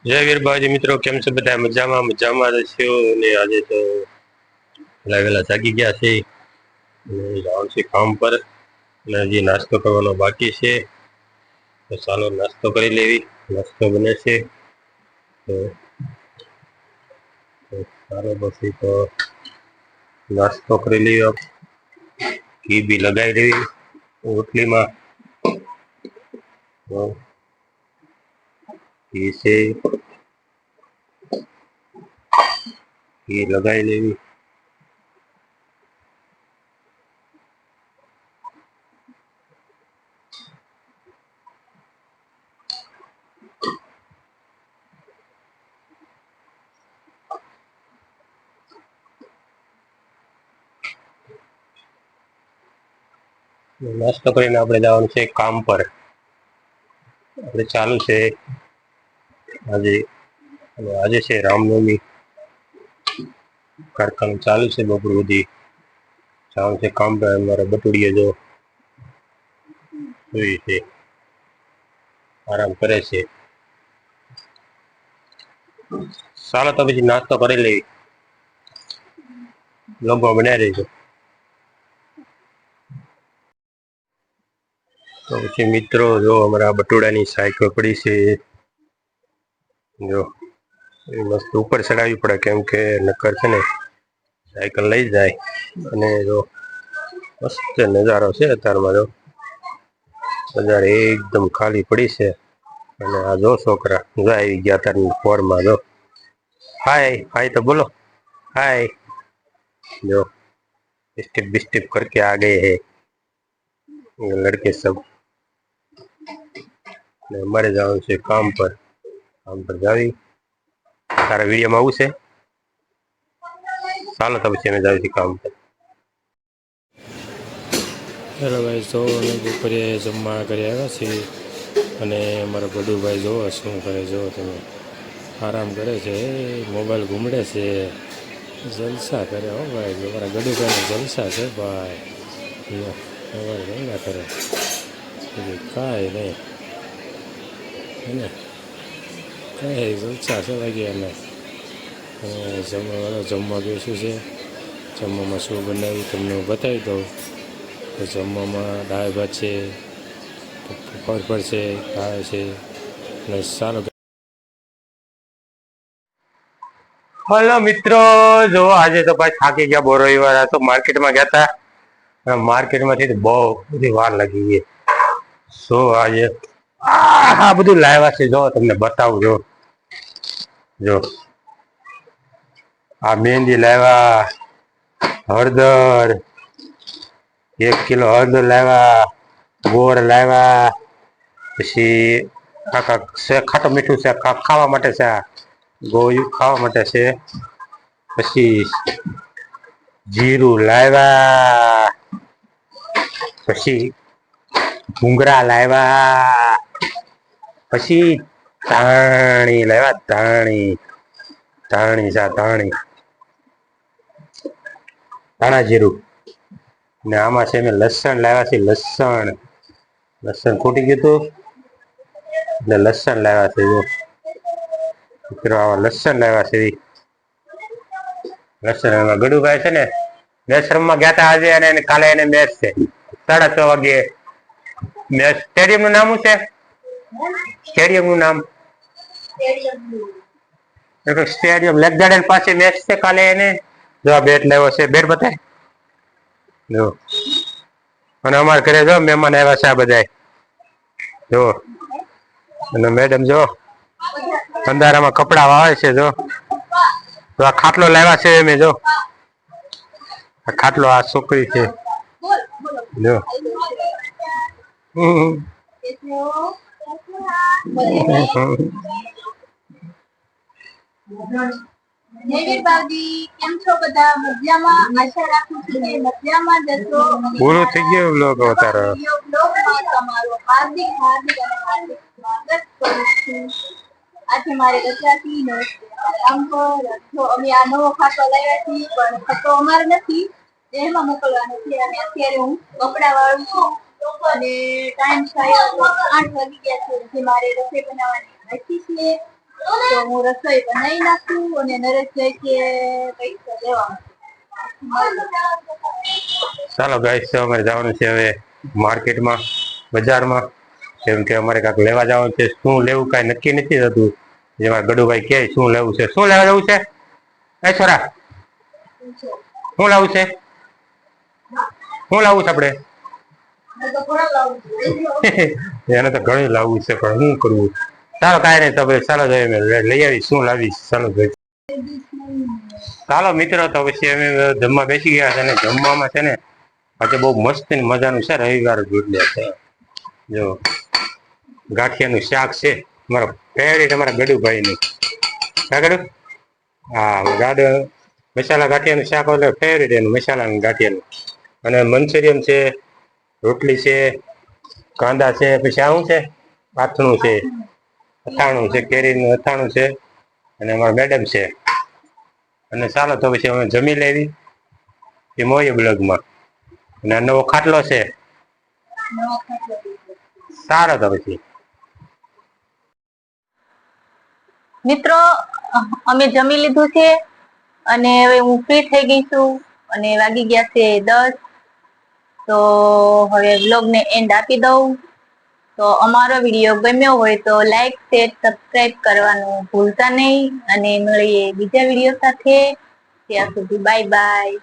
જય વીરબાજી મિત્રો, કેમ છે બધા? મજામાં છો ને? આજે તો વેલા જાગી ગયા છે અને જવાનું છે કામ પર, અને હજી નાસ્તો કરવાનો બાકી છે. તો ચાલો નાસ્તો કરી લેવી. નાસ્તો બને છે તો સારો પછી તો નાસ્તો કરી લઈએ. ઘી બી લગાવી લેવી રોટલીમાં. ઘી છે, ઘી લગાવી લેવી. નાસ્તો કરીને આપણે જવાનું છે કામ પર. આપણે ચાલુ છે આજે છે રામનવમી. કારખાનું ચાલુ છે બપોર સુધી. જવાનું છે કામ પર. મારા બટુડીએ જો જોઈ છે, આરામ કરે છે. ચાલો તો પછી નાસ્તો કરી લઈ. લોકો બનાવી રહીશું. તો પછી મિત્રો જો અમારા બટુડાની સાયકલ પડી છે. જો એ મસ્ત ઉપર ચડાવવી પડે, કેમ કે નક્કર છે ને સાયકલ લઈ જાય. અને જો મસ્ત નજારો છે અત્યારમાં. જો બજાર એકદમ ખાલી પડી છે. અને આ જો છોકરા આવી ગયા તારની ફોરમાં. જો हाय हाय तो बोलो हाय। जो स्टेप बिस्टेप करके आ गए हैं ये लड़के सब। हमारे जाओ से काम पर जावी। तारा वीडियो में आવું છે? ચાલો તો પછી અમે જાવી કામ પર. હેલો ભાઈ, જો અમે બપોરે જમવા કરી આવ્યા છીએ અને મારા બડુભાઈ જોવો શું કરે. જો તમે આરામ કરે છે, મોબાઈલ ઘૂમડે છે, જલસા કરે. હો ભાઈ, મારા ગડુભાઈને જલસા છે ભાઈ. મોબાઈલ ગંગા કરે કાંઈ નહીં એને કાંઈ જલસા છે લાગી એને. જમવા બેસું છે. જમવામાં શું બનાવ્યું તમને હું બતાવી દઉં. તો જમવામાં દાળ ભાત છે, ફરફર છે, ખાય છે અને સારો. હલો મિત્રો, જો આજે તો ભાઈ થાકી ગયા. બહુ રવિવાર તો માર્કેટમાં ગયા હતા. માર્કેટમાંથી બહુ બધી વાર લાગી ગઈ. શું આજે આ બધું લાવ્યા છે જો તમને બતાવું. જો આ મહેંદી લાવ્યા, હળદર 1 કિલો હળદર લાવ્યા, ગોળ લાવ્યા, પછી ખાટું મીઠું છે ખાવા માટે છે, ગોળિયું ખાવા માટે છે, પછી જીરું લાવ્યા, પછી ભૂંગરા લાવ્યા, પછી ધાણી લાવ્યા. ધાણી ધાણા જીરું. ને આમાં છે મેં લસણ લાવ્યા છે. લસણ ખૂટી ગયું હતું એટલે લસણ લાવ્યા છે. જો મિત્રો આવા લસણ લાવ્યા છે. લસણ ગડુભાઈ છે ને મેચ રમવા ગયા હતા આજે, અને કાલે એને મેચ છે 6:30 વાગે. મેચ સ્ટેડિયમ નું નામ શું છે? સ્ટેડિયમ નું નામ સ્ટેડિયમ લેક ગાર્ડન પાસે મેચ છે કાલે એને. જો આ બેટ લાવ્યો છે. બેટ બતાય જો. અને અમારા ઘરે જો મહેમાન આવ્યા છે આ બધા. જો અને મેડમ જો અંધારામાં કપડા વાવે છે. જો આ ખાટલો લાવ્યા છે મેં. જો આ ખાટલો આ છોકરી છે. જો પૂરું થઈ ગયું બ્લોગ તારો. આજે મારે રજાથી કામ પર જો અમે આ નવો ખાતો લાવ્યા છીએ, પણ ખાતો અમારે નથી, એમાં મોકલવાનો છે. અને અત્યારે હું કપડા વાળું છું અને ટાઈમ થયો 8 વાગી ગયા છે. જે મારે રસોઈ બનાવવાની બાકી છે. તો હું રસોઈ બનાવી નાખું અને નરેશભાઈ કે પૈસા લેવાનું. ચાલો ગાઈસ અમારે જવાનું છે હવે માર્કેટમાં, બજારમાં, કેમ કે અમારે કાંઈક લેવા જવાનું છે. શું લેવું કાંઈ નક્કી નથી થતું. જેમાં ગડુભાઈ કહે શું લેવું છે, શું લેવા જવું છે એ છોરા, શું લાવવું છે, શું લાવવું છે આપણે? એને તો ઘણું લાવવું છે પણ શું કરવું. ચાલો કાંઈ નહીં, તો પછી ચાલો જઈએ લઈ આવીશ શું લાવીશ. ચાલો ભાઈ, ચાલો મિત્રો, તો પછી અમે જમવા બેસી ગયા છે. અને જમવામાં છે ને આજે બહુ મસ્ત ને મજાનું છે. રવિવાર એટલે છે જો ગાંઠિયાનું શાક છે, મારો ફેવરેટ, અમારા ગડુભાઈનું. હા ગડુ, હા ગાડ મસાલા ગાંઠિયાનું શાક એટલે ફેવરેટ એનું, મસાલાનું ગાંઠિયાનું. અને મંચુરિયન છે, રોટલી છે, કાંદા છે, પછી આવું છે પાથણું છે, અથાણું છે, કેરીનું અથાણું છે, અને અમારા મેડમ છે. અને ચાલો તો પછી અમે જમી લેવી એ મોય બ્લોગમાં. અને આ નવો ખાટલો છે. સારો તો પછી મિત્રો અમે જમી લીધું છે અને હવે હું ફ્રી થઈ ગઈ છું અને વાગી ગયા છે 10. તો હવે વ્લોગ ને એન્ડ આપી દઉં. તો અમારો વિડીયો ગમ્યો હોય તો લાઈક, શેર, સબસ્ક્રાઇબ કરવાનું ભૂલતા નહીં. અને મળીએ બીજા વિડીયો સાથે. ત્યાં સુધી બાય બાય.